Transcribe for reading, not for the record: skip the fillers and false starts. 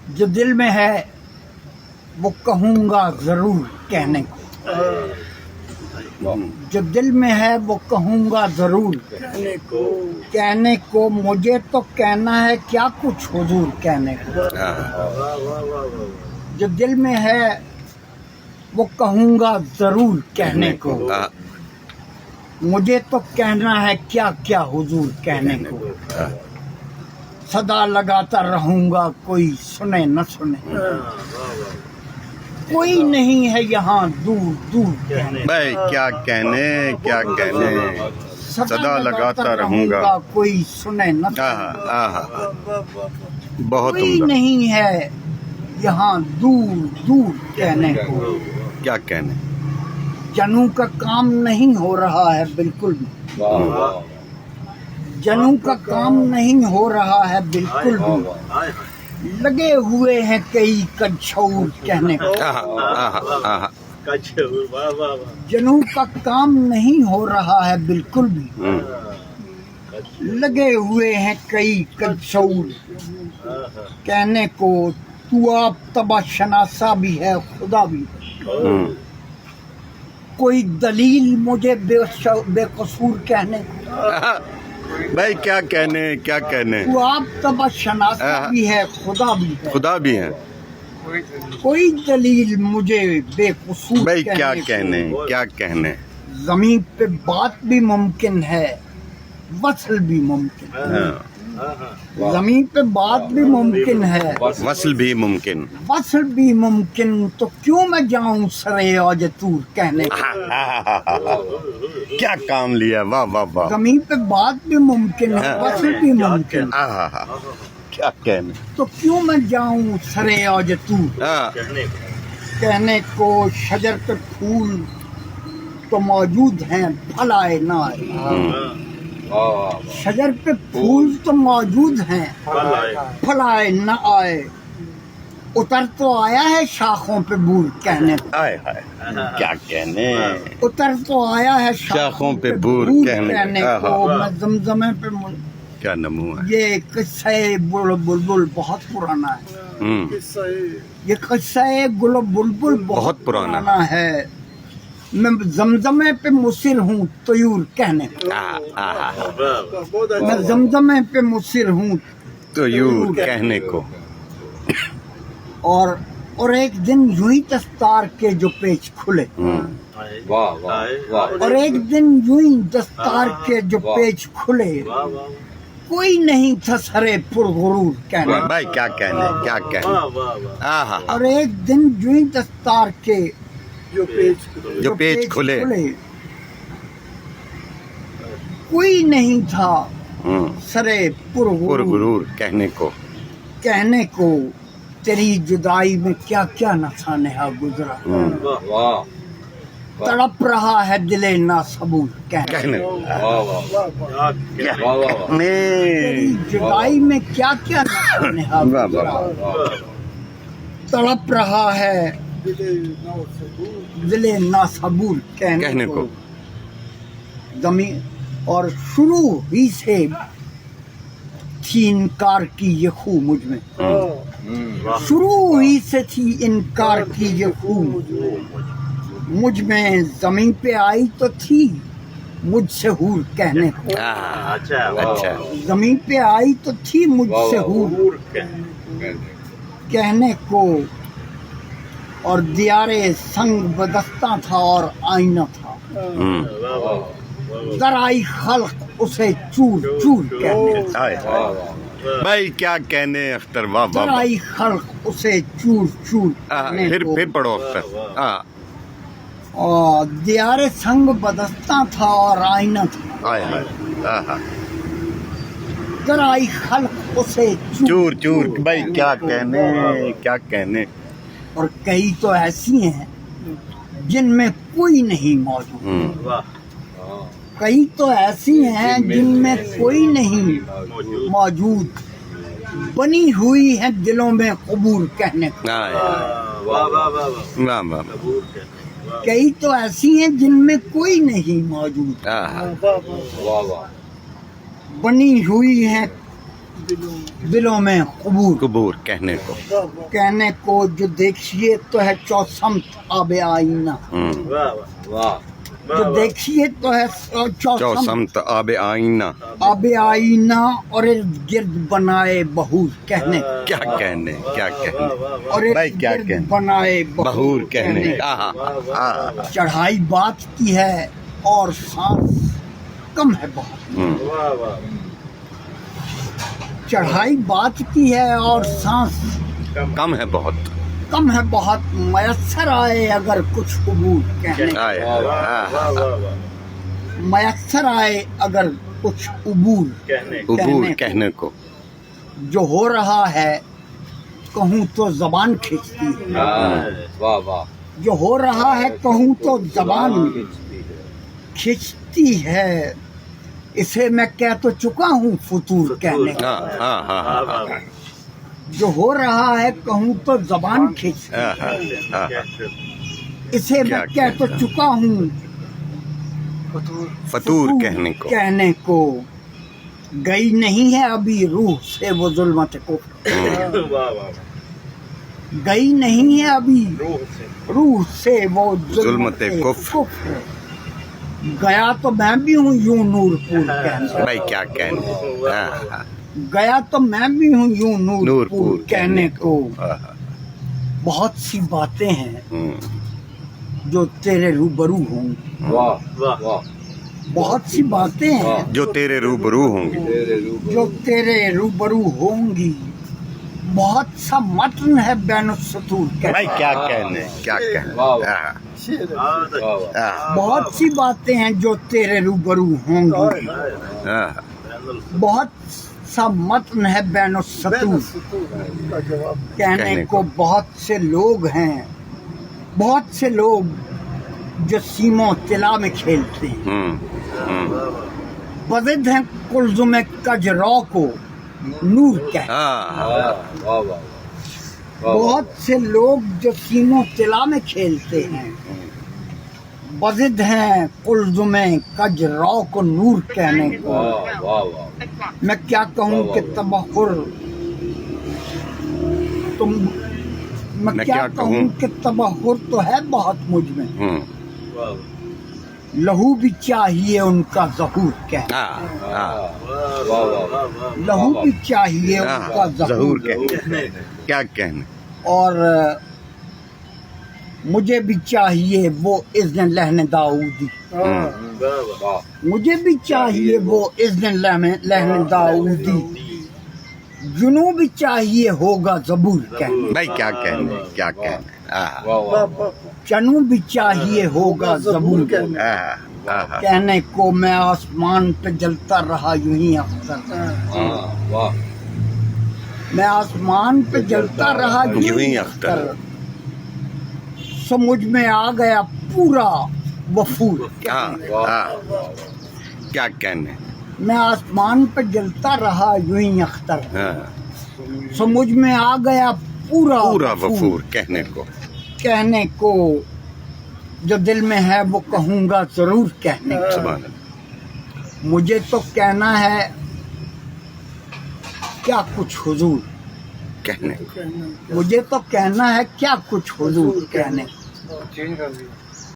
جو دل میں ہے وہ کہوں گا ضرور کہنے کو، جو دل میں ہے وہ کہوں گا ضرور کہنے کو، مجھے تو کہنا ہے کیا کچھ حضور کہنے کو، جو دل میں ہے وہ کہوں گا ضرور کہنے کو، مجھے تو کہنا ہے کیا کیا حضور کہنے کو، صدا لگاتا رہوں گا کوئی سنے نہ سنے، کوئی نہیں ہے یہاں دور دور کہنے، بھائی کیا کہنے کیا کہنے، صدا لگاتا رہوں گا کوئی سنے نہ سنے، بہت کوئی عمدہ، نہیں ہے یہاں دور دور کہنے کو، کیا کہنے، جنوں کا کام نہیں ہو رہا ہے بالکل بھی، جنوں کا کام نہیں ہو رہا ہے بالکل بھی، لگے ہوئے ہیں کئی کچھور کہنے کو، جنوں کا کام نہیں ہو رہا ہے بالکل بھی، لگے ہوئے ہیں کئی کچھور کہنے کو، تو آپ تبا شناسا بھی ہے خدا بھی ہے، کوئی دلیل مجھے بے قصور کہنے کو، بھائی کیا کہنے کیا کہنے، تو آپ تبا شناسا بھی ہے خدا بھی ہے، خدا بھی ہے، کوئی دلیل مجھے بے قصور بھائی کیا کہنے کہنے کیا کہنے، کو، زمین پہ بات بھی ممکن ہے وصل بھی ممکن ہے، زمین پہ بات بھی ممکن ہے وصل بھی ممکن، وصل بھی ممکن، تو کیوں میں جاؤں سرے آج تور کہنے کو، کیا کام لیا، واہ واہ واہ، زمین پہ بات بھی ممکن ہے وصل بھی ممکن، کیا کہنے، تو کیوں میں جاؤں سرے آج تور کہنے کو، شجر پہ پھول تو موجود ہیں پھل آئے نہ آئے، شجر پہ پھول تو موجود ہیں پھل آئے نہ آئے، اتر تو آیا ہے شاخوں پہ بور کہنے کو، کیا کہنے، اتر تو آیا ہے شاخوں پہ بور کہنے کو، میں زمزمے پہ کیا نمو ہے، یہ قصہ بلبل بہت پرانا ہے، یہ قصہ گل و بلبل بہت پرانا ہے، میں زمزمے پہ مصر ہوں طیور کہنے کو، میں زمزمے پہ مصر ہوں تو یوں کہنے کو، اور ایک دن یوں ہی دستار کے جو پیچ کھلے، اور ایک دن یوں ہی دستار کے جو پیچ کھلے، کوئی نہیں تھا سرے پرغرور کہنے، بھائی کیا کہنے کیا کہنے، اور ایک دن یوں ہی دستار کے جو پیچ کھلے، کوئی نہیں تھا سرے پرغرور کہنے کو، تیری جدائی میں کیا کیا نسانحہ گزرا، تڑپ رہا ہے دل ناصبور کہنے، تیری جدائی میں کیا کیا نسانحہ گزرا، تڑپ رہا ہے دل ناصبور کہنے کو، زمین اور شروع ہی سے تھی انکار کی یہ خو مجھ میں، شروع ہی سے تھی انکار کی یہ خو مجھ میں، زمین پہ آئی تو تھی مجھ سے حور کہنے کو، زمین پہ آئی تو تھی مجھ سے حور کہنے کو، اور دیارے سنگ بدستہ تھا اور آئینہ تھا، ذرائی خلق اسے چور چور کہنے، بھائی کیا کہنے اختر، واہ واہ، ذرائی خلق اسے چور چور پھر پڑھو اختر، اور دیارے سنگ بدستہ تھا اور آئینہ تھا، ذرائی خلق اسے چور چور، بھائی کیا کہنے کیا کہنے، اور کئی تو ایسی ہیں جن میں کوئی نہیں موجود، کئی تو ایسی ہیں جن میں کوئی نہیں موجود، بنی ہوئی ہیں دلوں میں قبور کہنے کو، کئی تو ایسی ہیں جن میں کوئی نہیں موجود، بنی ہوئی ہیں دلوں میں قبور قبور کہنے کو کہنے کو جو دیکھیے تو ہے چوسمت آب آئینہ جو دیکھیے تو ہے چوسمت چوسمت آب آئینہ آب آئینہ اور ارد گرد بنائے بہور کہنے کو کیا کہنے کیا کہنے اور بھائی ارد کیا گرد کہنے بنائے بہور کہنے چڑھائی بات کی ہے اور سانس کم ہے بہت چڑھائی بات کی ہے اور سانس کم ہے بہت کم ہے بہت میسر آئے اگر کچھ عبور کہنے میسر آئے اگر کچھ عبور عبور کہنے کو جو ہو رہا ہے کہوں تو زبان کھینچتی ہے جو ہو رہا ہے کہوں تو زبان کھینچتی ہے اسے میں کہہ تو چکا ہوں فطور کہنے کا جو ہو رہا ہے کہوں تو زبان کھینچتی ہے اسے میں کہہ تو چکا ہوں فطور کہنے کو گئی نہیں ہے ابھی روح سے وہ ظلمت کفر گئی نہیں ہے ابھی روح سے وہ ظلمت کفر گیا تو میں بھی ہوں یوں نور پور کہنے بھائی کیا کہنے گیا تو میں بھی ہوں یوں نور پور کہنے کو بہت سی باتیں ہیں جو تیرے روبرو ہوں بہت سی باتیں ہیں جو تیرے روبرو ہوں گی جو تیرے روبرو ہوں گی بہت سا متن ہے بین السطور بھائی کیا کہنے کیا کہنے بہت سی باتیں ہیں جو تیرے روبرو ہوں گی بہت سا متن ہے بین السطور کہنے کو بہت سے لوگ ہیں بہت سے لوگ جو سیموں طلا میں کھیلتے ہیں بضد ہیں کلزم کجرو کو نور کہتے بہت سے لوگ جو سیموں طلا میں کھیلتے ہیں بضد ہیں کلزم کجرو کو نور کہنے کو میں کیا کہوں کہ تبخر میں کیا کہوں کہ تبخر تو ہے بہت مجھ میں لہو بھی چاہیے ان کا ظہور کہنا لہو بھی چاہیے ان کا ظہور کیا کہنے اور مجھے بھی چاہیے وہ اذن لہن داؤدی مجھے بھی چاہیے وہ اذن لہن داؤدی جنوبی چاہیے ہوگا زبور کہنے بھائی کیا کہنے کیا کہنے جنوبی چاہیے ہوگا زبور کہنے کو میں آسمان پہ جلتا رہا یوں ہی اختر میں آسمان پہ جلتا رہا یوں ہی اختر سمجھ میں آ گیا پورا وفور کیا کہنے میں آسمان پہ جلتا رہا یوں ہی اختر سمجھ میں آ گیا پورا وفور کہنے کو جو دل میں ہے وہ کہوں گا ضرور کہنے کو مجھے تو کہنا ہے کیا کچھ حضور کہنے مجھے تو کہنا ہے کیا کچھ حضور کہنے